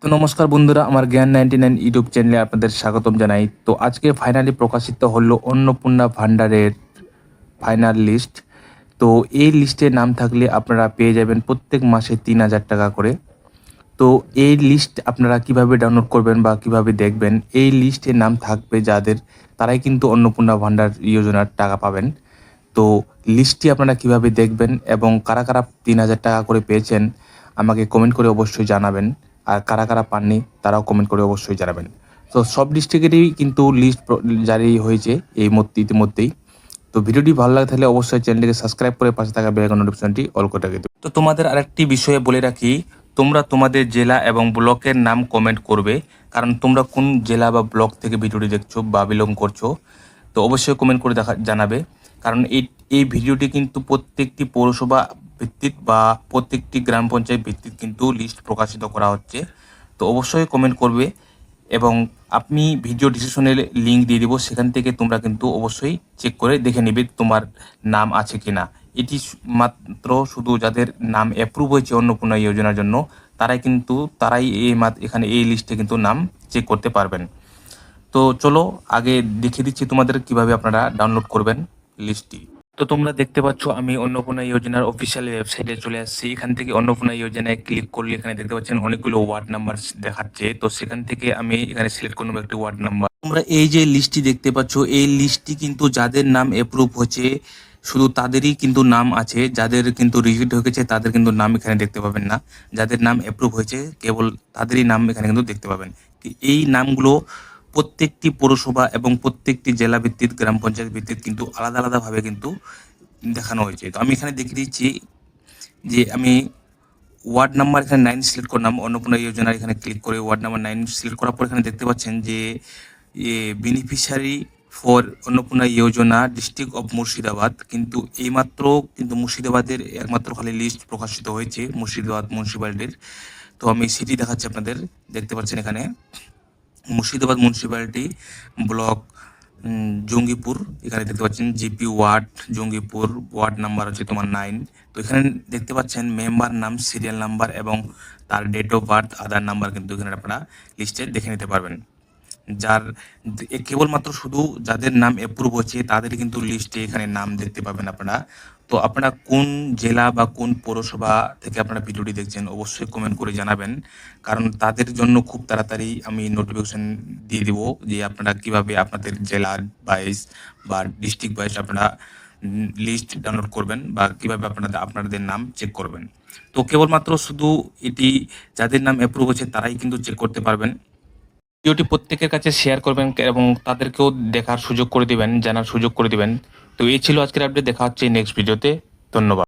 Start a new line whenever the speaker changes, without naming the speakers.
তো নমস্কার বন্ধুরা, আমার জ্ঞান 99 ইউটিউব চ্যানেলে আপনাদের স্বাগতম জানাই। তো আজকে ফাইনালি প্রকাশিত হলো অন্নপূর্ণা ভান্ডারের ফাইনাল লিস্ট। তো এই লিস্টে নাম থাকলে আপনারা পেয়ে যাবেন প্রত্যেক মাসে 3000 টাকা করে। তো এই লিস্ট আপনারা কিভাবে ডাউনলোড করবেন বা কিভাবে দেখবেন, এই লিস্টে নাম থাকবে যাদের, তারাই কিন্তু অন্নপূর্ণা ভান্ডার যোজনার টাকা পাবেন। তো লিস্টটি আপনারা কিভাবে দেখবেন এবং কারা কারা 3000 টাকা করে পেয়েছেন আমাকে কমেন্ট করে অবশ্যই জানাবেন। আর কারা কারা পাননি তারাও কমেন্ট করে অবশ্যই জানাবেন। তো সব ডিস্ট্রিক্টেরই কিন্তু লিস্ট জারি হয়েছে ইতিমধ্যেই। তো ভিডিওটি ভালো লাগে তাহলে অবশ্যই চ্যানেলটিকে সাবস্ক্রাইব করে পাশে থাকা বেল আইকন নোটিফিকেশনটি অল করে রাখবে। তো তোমাদের আরেকটি বিষয়ে বলে রাখি, তোমরা তোমাদের জেলা এবং ব্লকের নাম কমেন্ট করবে, কারণ তোমরা কোন জেলা বা ব্লক থেকে ভিডিওটি দেখছো বা বিলং করছো। তো অবশ্যই কমেন্ট করে জানাবে, কারণ এই ভিডিওটি কিন্তু প্রত্যেকটি পৌরসভা ভিত্তিক বা প্রত্যেকটি গ্রাম পঞ্চায়েত ভিত্তিক কিন্তু লিস্ট প্রকাশিত করা হচ্ছে। তো অবশ্যই কমেন্ট করবে এবং আপনি ভিডিও ডিসক্রিপশনে লিঙ্ক দিয়ে দিব, সেখান থেকে তোমরা কিন্তু অবশ্যই চেক করে দেখে নেবে তোমার নাম আছে কি না। এটি মাত্র শুধু যাদের নাম অ্যাপ্রুভ হয়েছে অন্নপূর্ণা যোজনার জন্য, তারাই এখানে এই লিস্টে কিন্তু নাম চেক করতে পারবেন। তো চলো আগে দেখিয়ে দিচ্ছি তোমাদের কিভাবে আপনারা ডাউনলোড করবেন লিস্টটি। তো তোমরা দেখতে পাচ্ছ আমি অন্নপূর্ণা যোজনার অফিসিয়াল ওয়েবসাইটে চলে আসছি। এখান থেকে অন্নপূর্ণা যোজনায় ক্লিক করলে এখানে দেখতে পাচ্ছেন অনেকগুলো ওয়ার্ড নাম্বার দেখাচ্ছে। তো সেখান থেকে আমি এখানে সিলেক্ট করে নেবো একটি ওয়ার্ড নাম্বার। তোমরা এই যে লিস্টটি দেখতে পাচ্ছ, এই লিস্টটি কিন্তু যাদের নাম অ্যাপ্রুভ হচ্ছে শুধু তাদেরই কিন্তু নাম আছে। যাদের কিন্তু রিজেক্ট হয়ে গেছে তাদের কিন্তু নাম এখানে দেখতে পাবেন না। যাদের নাম অ্যাপ্রুভ হয়েছে কেবল তাদেরই নাম এখানে কিন্তু দেখতে পাবেন। এই নামগুলো প্রত্যেকটি পৌরসভা এবং প্রত্যেকটি জেলা ভিত্তিক গ্রাম পঞ্চায়েত ভিত্তিক কিন্তু আলাদা আলাদাভাবে কিন্তু দেখানো হয়েছে। তো আমি এখানে দেখিয়ে দিচ্ছি যে আমি ওয়ার্ড নাম্বার এখানে 9 সিলেক্ট করলাম। অন্নপূর্ণা যোজনার এখানে ক্লিক করে ওয়ার্ড নাম্বার 9 সিলেক্ট করার পর এখানে দেখতে পাচ্ছেন যে beneficiary for Annapurna Yojana district of Murshidabad, কিন্তু এইমাত্র কিন্তু মুর্শিদাবাদের একমাত্র খালি লিস্ট প্রকাশিত হয়েছে মুর্শিদাবাদ মিউনিসিপ্যালিটির। তো আমি সিটি দেখাচ্ছি আপনাদের, দেখতে পাচ্ছেন এখানে মুর্শিদাবাদ মিউনিসিপ্যালিটি ব্লক জঙ্গিপুর, এখানে দেখতে পাচ্ছেন GP ward Jangipur, ward number হচ্ছে তোমার 9। তো এখানে দেখতে পাচ্ছেন মেম্বার নাম, সিরিয়াল নাম্বার এবং তার date of birth, Aadhaar number কিন্তু এখানে আপনারা লিস্টে দেখে নিতে পারবেন। যার কেবলমাত্র শুধু যাদের নাম অ্যাপ্রুভ হচ্ছে তাদের কিন্তু লিস্টে এখানে নাম দেখতে পাবেন আপনারা। তো আপনারা কোন জেলা বা কোন পৌরসভা থেকে আপনারা ভিডিওটি দেখছেন অবশ্যই কমেন্ট করে জানাবেন, কারণ তাদের জন্য খুব তাড়াতাড়ি আমি নোটিফিকেশন দিয়ে দিব যে আপনারা কিভাবে আপনাদের জেলার ওয়াইজ বা ডিস্ট্রিক্ট ওয়াইজ আপনারা লিস্ট ডাউনলোড করবেন বা কিভাবে আপনাদের নাম চেক করবেন। তো কেবলমাত্র শুধু এটি যাদের নাম অ্যাপ্রুভ হচ্ছে তারাই কিন্তু চেক করতে পারবেন। ভিডিওটি প্রত্যেকের কাছে শেয়ার করবেন এবং তাদেরকেও দেখার সুযোগ করে দিবেন, জানার সুযোগ করে দিবেন। তো এই ছিল আজকের আপডেট, দেখা হচ্ছে নেক্সট ভিডিওতে। ধন্যবাদ।